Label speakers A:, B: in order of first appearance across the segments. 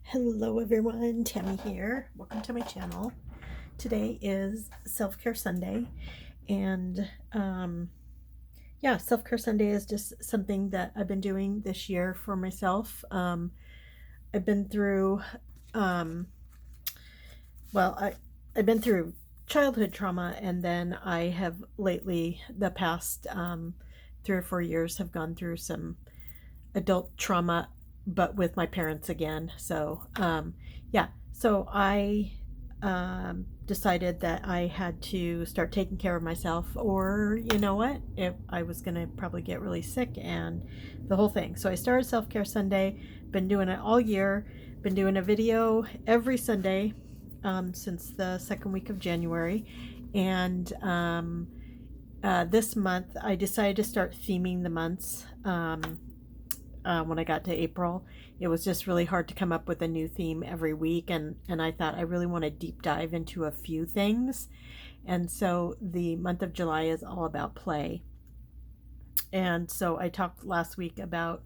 A: Hello everyone, Tammy here. Welcome to my channel. Today is Self-Care Sunday, and yeah, Self-Care Sunday is just something that I've been doing this year for myself. I've been through, well, I've been through childhood trauma, and then I have lately, the past 3 or 4 years, have gone through some adult trauma, but with my parents again. So yeah, so I decided that I had to start taking care of myself, or you know what, if I was gonna probably get really sick and the whole thing. So I started Self-Care Sunday, been doing it all year, been doing a video every Sunday since the second week of January. And this month I decided to start theming the months. When I got to April, it was just really hard to come up with a new theme every week, and I thought I really want to deep dive into a few things. And so the month of July is all about play. And so I talked last week about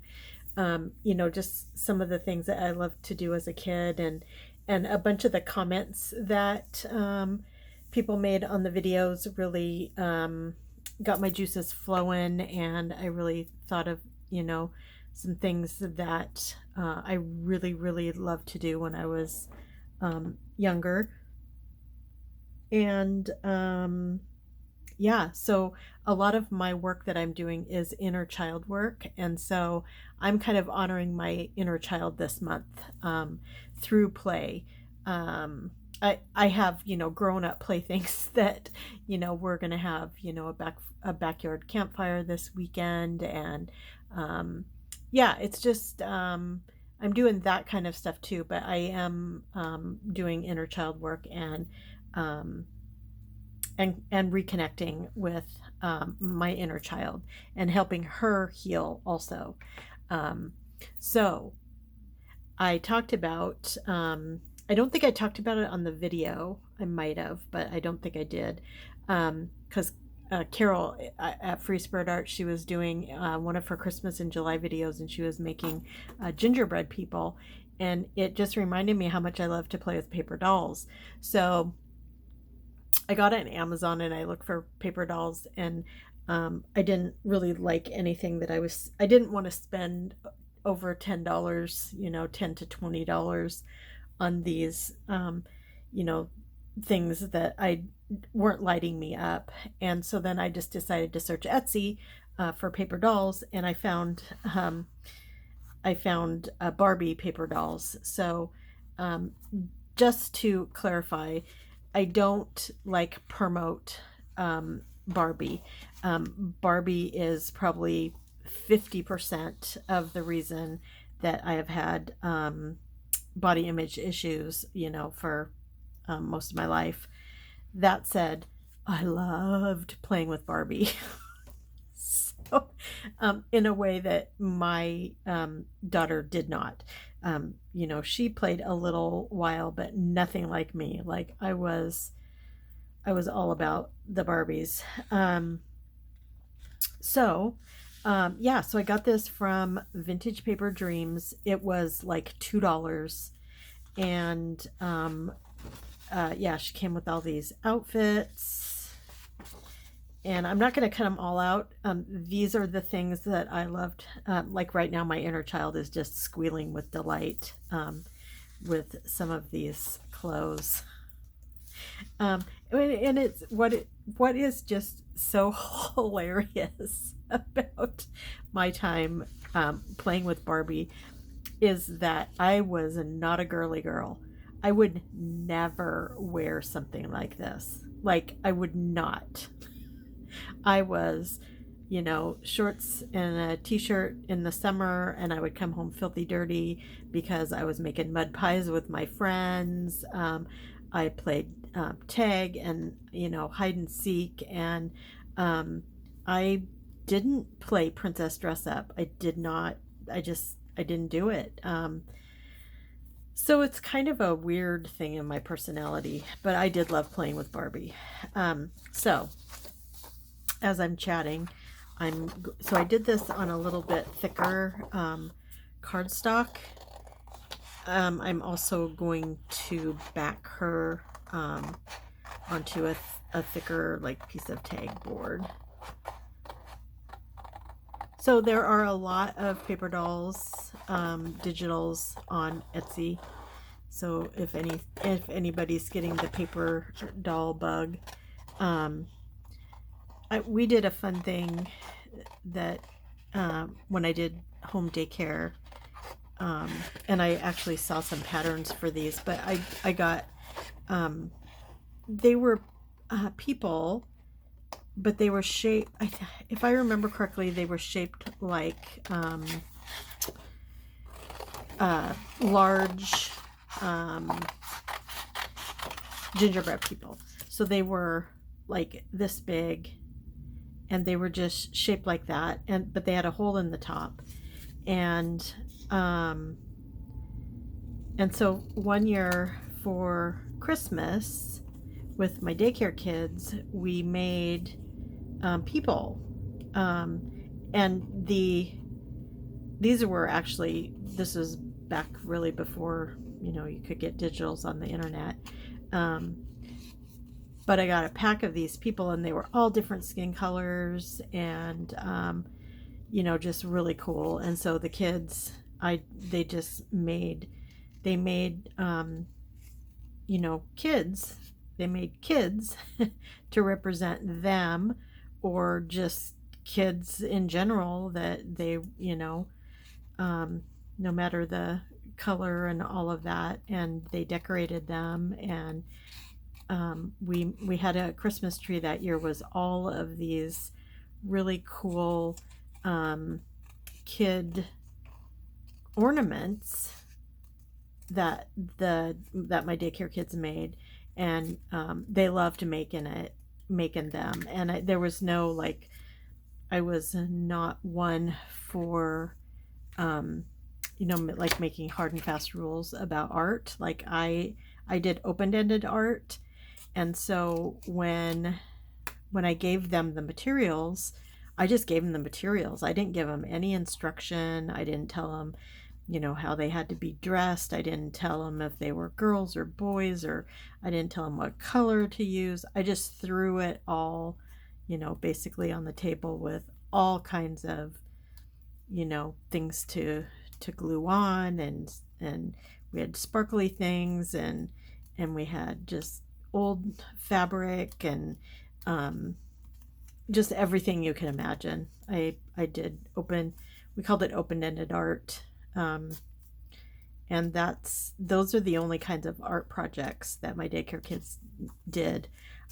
A: just some of the things that I loved to do as a kid, and a bunch of the comments that people made on the videos really got my juices flowing, and I really thought of some things that I really, really loved to do when I was younger. And yeah, so a lot of my work that I'm doing is inner child work. And so I'm kind of honoring my inner child this month through play. I have, grown up playthings that, we're going to have, a backyard campfire this weekend. And yeah, it's just I'm doing that kind of stuff too, but I am doing inner child work, um, and reconnecting with my inner child and helping her heal also. So I talked about I don't think I talked about it on the video. I might have, but I don't think I did, because Carol at Free Spirit Art, she was doing one of her Christmas in July videos, and she was making gingerbread people, and it just reminded me how much I love to play with paper dolls. So I got it on Amazon, and I looked for paper dolls, and I didn't really like anything that I didn't want to spend over $10, $10 to $20 on these things that I weren't lighting me up. And so then I just decided to search Etsy for paper dolls, and I found Barbie paper dolls. So just to clarify, I don't like promote Barbie. Barbie is probably 50% of the reason that I have had body image issues, for most of my life. That said, I loved playing with Barbie. So, in a way that my daughter did not. She played a little while, but nothing like me. Like I was all about the Barbies. So yeah, so I got this from Vintage Paper Dreams. It was like $2, and yeah, she came with all these outfits, and I'm not going to cut them all out. These are the things that I loved. Like right now, my inner child is just squealing with delight with some of these clothes. And it's what is just so hilarious about my time playing with Barbie is that I was not a girly girl. I would never wear something like this. Like, I would not. I was, shorts and a t-shirt in the summer, and I would come home filthy dirty because I was making mud pies with my friends. I played tag and, hide and seek, and I didn't play princess dress up. I did not. I didn't do it. So it's kind of a weird thing in my personality, but I did love playing with Barbie. So as I'm chatting, so I did this on a little bit thicker cardstock. I'm also going to back her onto a thicker like piece of tag board. So there are a lot of paper dolls, digitals on Etsy. So if anybody's getting the paper doll bug, we did a fun thing that when I did home daycare, and I actually saw some patterns for these, but I got they were people, but they were shaped, if I remember correctly, they were shaped like large gingerbread people. So they were like this big, and they were just shaped like that, but they had a hole in the top. And so one year for Christmas with my daycare kids, we made people, and these were actually, this was back really before you could get digitals on the internet, but I got a pack of these people, and they were all different skin colors, and just really cool. And so the kids, they made kids. They made kids to represent them, or just kids in general, that they, no matter the color and all of that, and they decorated them. And we had a Christmas tree that year, was all of these really cool kid ornaments that my daycare kids made, and they loved making them. And there was no, like, I was not one for like making hard and fast rules about art. Like I did open-ended art, and so when I gave them the materials, I just gave them the materials. I didn't give them any instruction. I didn't tell them how they had to be dressed. I didn't tell them if they were girls or boys, or I didn't tell them what color to use. I just threw it all, basically on the table, with all kinds of, things to glue on, and we had sparkly things, and we had just old fabric, and just everything you can imagine. I did we called it open-ended art. And those are the only kinds of art projects that my daycare kids did.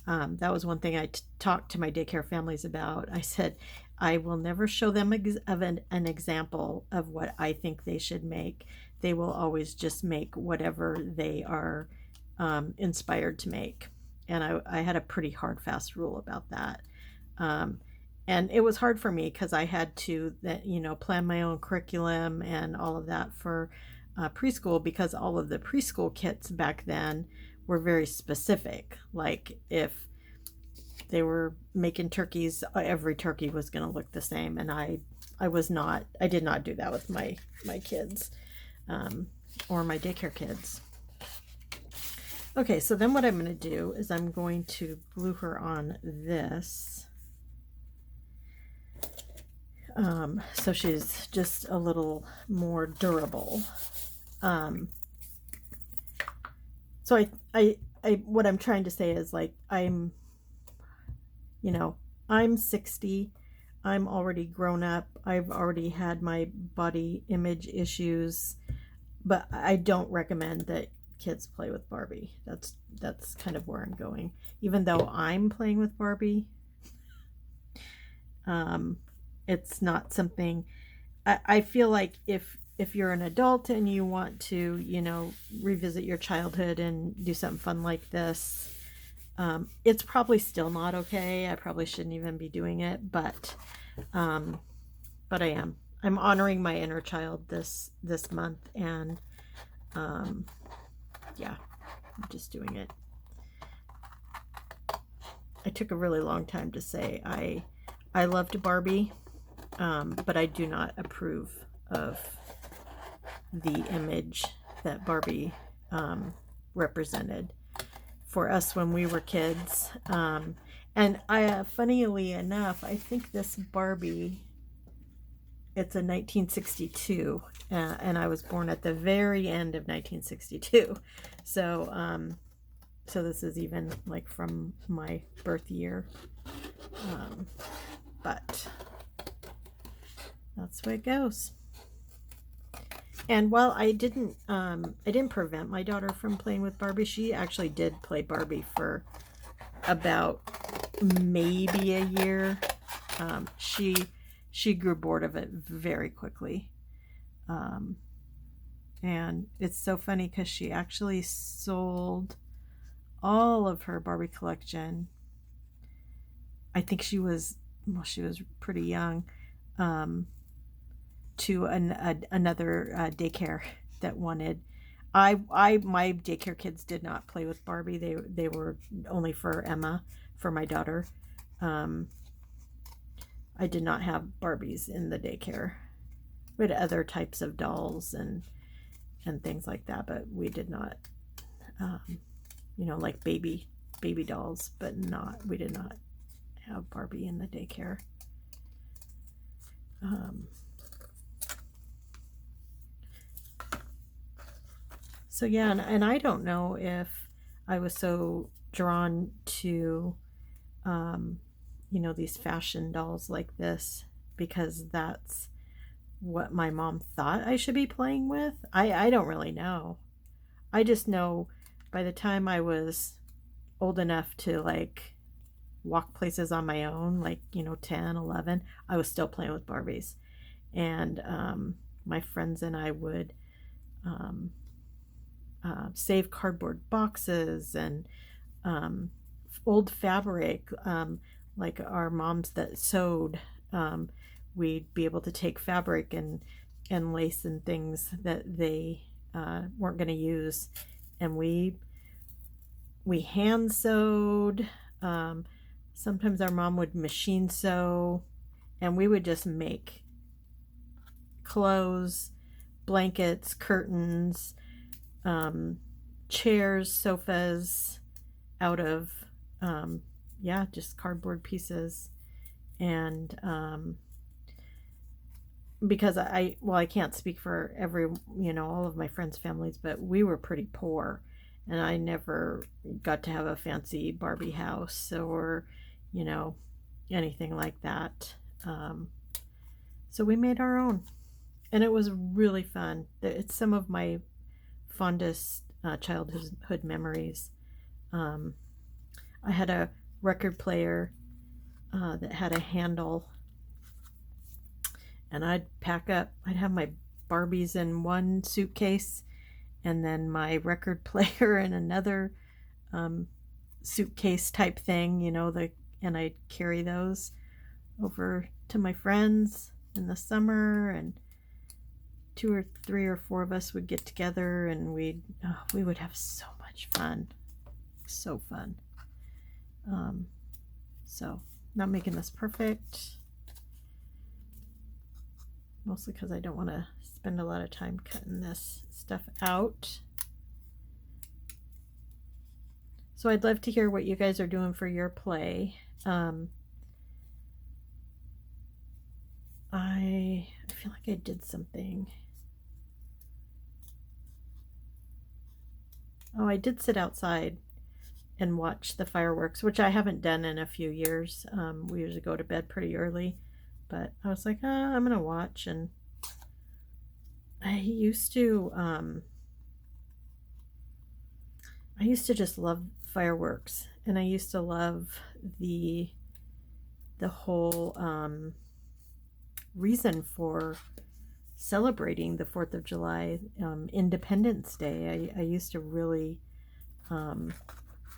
A: That was one thing I talked to my daycare families about. I said, I will never show them an example of what I think they should make. They will always just make whatever they are inspired to make. And I had a pretty hard, fast rule about that. And it was hard for me, because I had to plan my own curriculum and all of that for preschool, because all of the preschool kits back then were very specific. Like if they were making turkeys, every turkey was going to look the same. And I did not do that with my kids, or my daycare kids. Okay, so then what I'm going to do is I'm going to glue her on this. So she's just a little more durable. So I what I'm trying to say is, like, I'm 60. I'm already grown up. I've already had my body image issues, but I don't recommend that kids play with Barbie. That's kind of where I'm going. Even though I'm playing with Barbie, it's not something I feel like if you're an adult and you want to, revisit your childhood and do something fun like this, it's probably still not okay. I probably shouldn't even be doing it, but I am. I'm honoring my inner child this month, and yeah, I'm just doing it. I took a really long time to say I loved Barbie, but I do not approve of the image that Barbie represented for us when we were kids. And funnily enough, I think this Barbie, it's a 1962, and I was born at the very end of 1962. So, so this is even like from my birth year. But that's the way it goes. And while I didn't prevent my daughter from playing with Barbie. She actually did play Barbie for about maybe a year. She grew bored of it very quickly. And it's so funny because she actually sold all of her Barbie collection. I think she was pretty young, to another daycare that wanted. My daycare kids did not play with Barbie. They were only for Emma, for my daughter. I did not have Barbies in the daycare. We had other types of dolls and things like that, but we did not, like baby dolls, but we did not have Barbie in the daycare. So yeah, and I don't know if I was so drawn to, these fashion dolls like this because that's what my mom thought I should be playing with. I don't really know. I just know by the time I was old enough to like walk places on my own, like 10, 11, I was still playing with Barbies. And my friends and I would save cardboard boxes and old fabric, like our moms that sewed. We'd be able to take fabric and lace and things that they weren't going to use, and we hand sewed. Sometimes our mom would machine sew, and we would just make clothes, blankets, curtains, chairs, sofas out of just cardboard pieces. And because I can't speak for all of my friends' families, but we were pretty poor, and I never got to have a fancy Barbie house or anything like that. So we made our own, and it was really fun. It's some of my fondest childhood memories. I had a record player that had a handle, and I'd have my Barbies in one suitcase and then my record player in another suitcase type thing, and I'd carry those over to my friends in the summer, and 2 or 3 or 4 of us would get together, and we would have so much fun. So fun. So not making this perfect, mostly because I don't want to spend a lot of time cutting this stuff out. So I'd love to hear what you guys are doing for your play. I feel like I did something. Oh, I did sit outside and watch the fireworks, which I haven't done in a few years. We usually go to bed pretty early, but I was like, I'm gonna watch. And I used to just love fireworks, and I used to love the whole reason for celebrating the 4th of July, Independence Day. I used to really,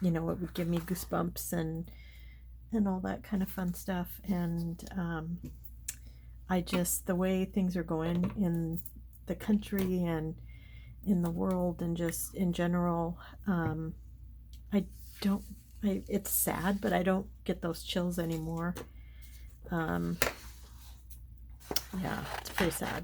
A: it would give me goosebumps and all that kind of fun stuff. And the way things are going in the country and in the world and just in general, it's sad, but I don't get those chills anymore. Yeah, it's pretty sad.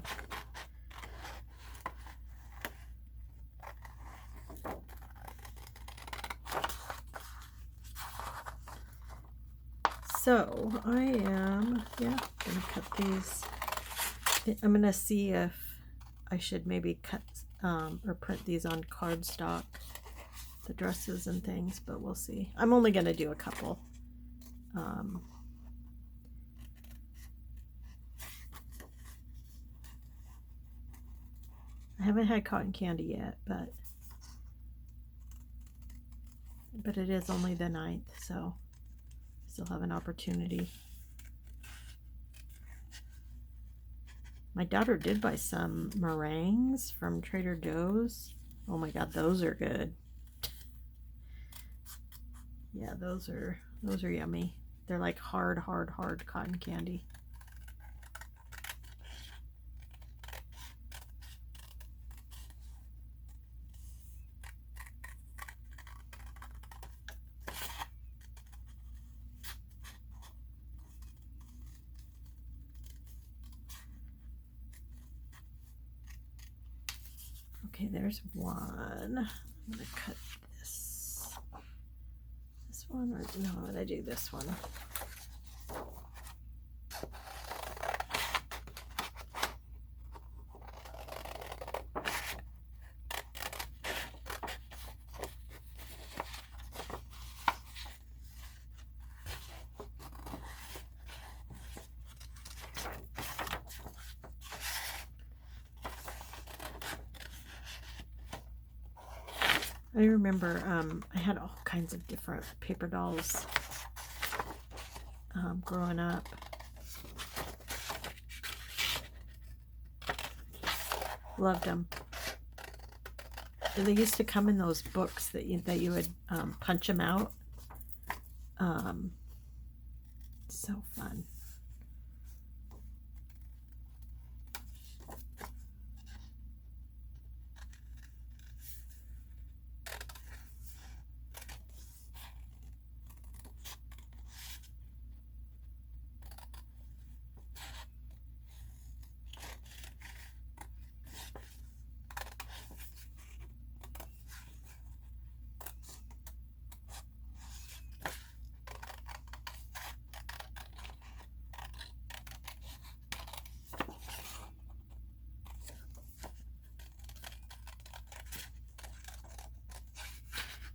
A: So I am, yeah, gonna cut these. I'm gonna see if I should maybe cut or print these on cardstock, the dresses and things, but we'll see. I'm only gonna do a couple. I haven't had cotton candy yet, but it is only the 9th, so still have an opportunity. My daughter did buy some meringues from Trader Joe's. Oh my god, those are good. Yeah, those are yummy. They're like hard cotton candy. Okay, there's one. I'm gonna cut this one, or no, I'm gonna do this one. I remember I had all kinds of different paper dolls growing up. Loved them. And they used to come in those books that you would punch them out. So fun.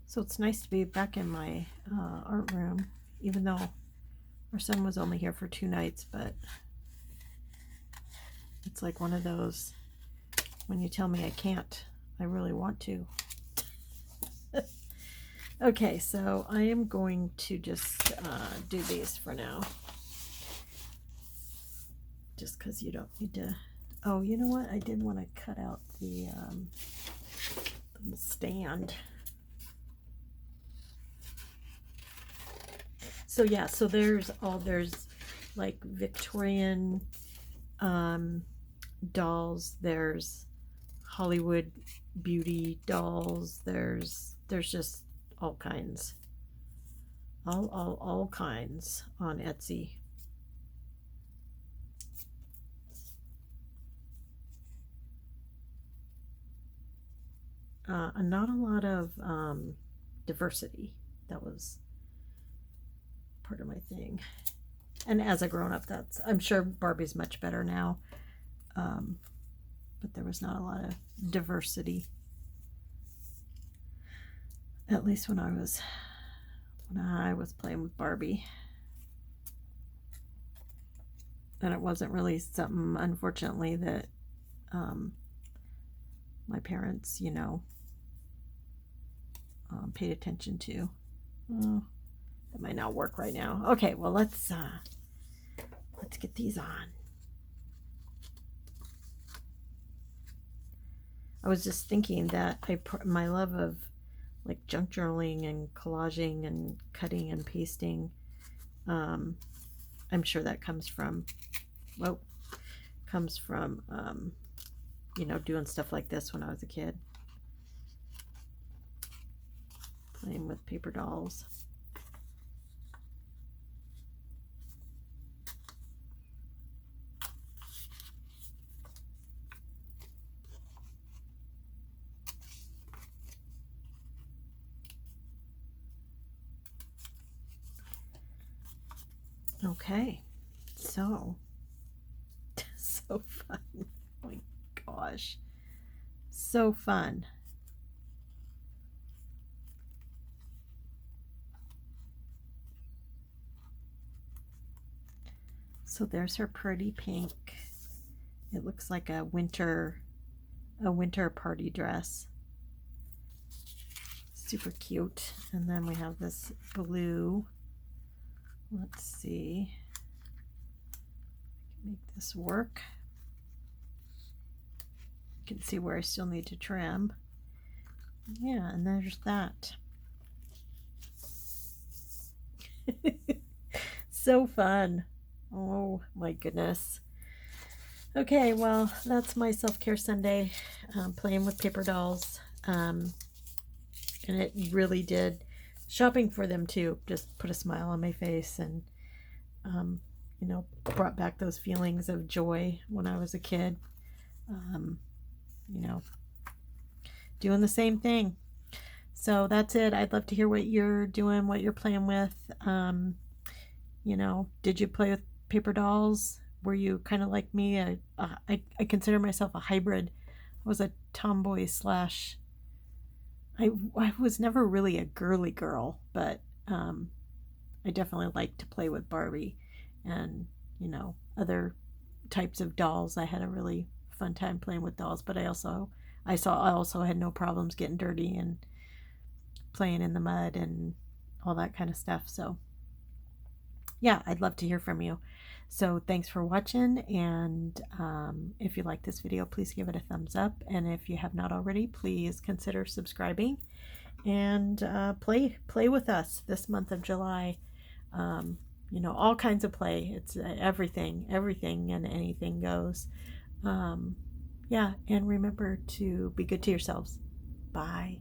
A: So it's nice to be back in my art room, even though our son was only here for 2 nights, but it's like one of those, when you tell me I can't, I really want to. Okay, so I am going to just do these for now. Just because you don't need to... Oh, you know what? I did want to cut out the stand. So yeah, so there's like Victorian dolls, there's Hollywood beauty dolls, there's just all kinds. All kinds on Etsy. Not a lot of diversity. That was part of my thing. And as a grown-up, I'm sure Barbie's much better now, but there was not a lot of diversity, at least when I was playing with Barbie. And it wasn't really something, unfortunately, that my parents, you know, paid attention to. Oh, that might not work right now. Okay, well, let's get these on. I was just thinking that my love of like junk journaling and collaging and cutting and pasting, I'm sure that comes from you know, doing stuff like this when I was a kid, playing with paper dolls. Okay, so so fun. Oh my gosh, so fun. So there's her pretty pink. It looks like a winter party dress. Super cute. And then we have this blue. Let's see. Make this work. You can see where I still need to trim. Yeah, and there's that. So fun. Oh my goodness. Okay, well, that's my self-care Sunday, playing with paper dolls. And it really did, shopping for them too, just put a smile on my face and, you know, brought back those feelings of joy when I was a kid. You know, doing the same thing. So that's it. I'd love to hear what you're doing, what you're playing with. You know, did you play with paper dolls? Were you kind of like me? I consider myself a hybrid. I was a tomboy slash. I was never really a girly girl, but I definitely liked to play with Barbie and, you know, other types of dolls. I had a really fun time playing with dolls, but I also had no problems getting dirty and playing in the mud and all that kind of stuff. So yeah, I'd love to hear from you. So thanks for watching, and if you like this video, please give it a thumbs up, and if you have not already, please consider subscribing and play with us this month of July. You know, all kinds of play. It's everything and anything goes. Yeah, and remember to be good to yourselves. Bye.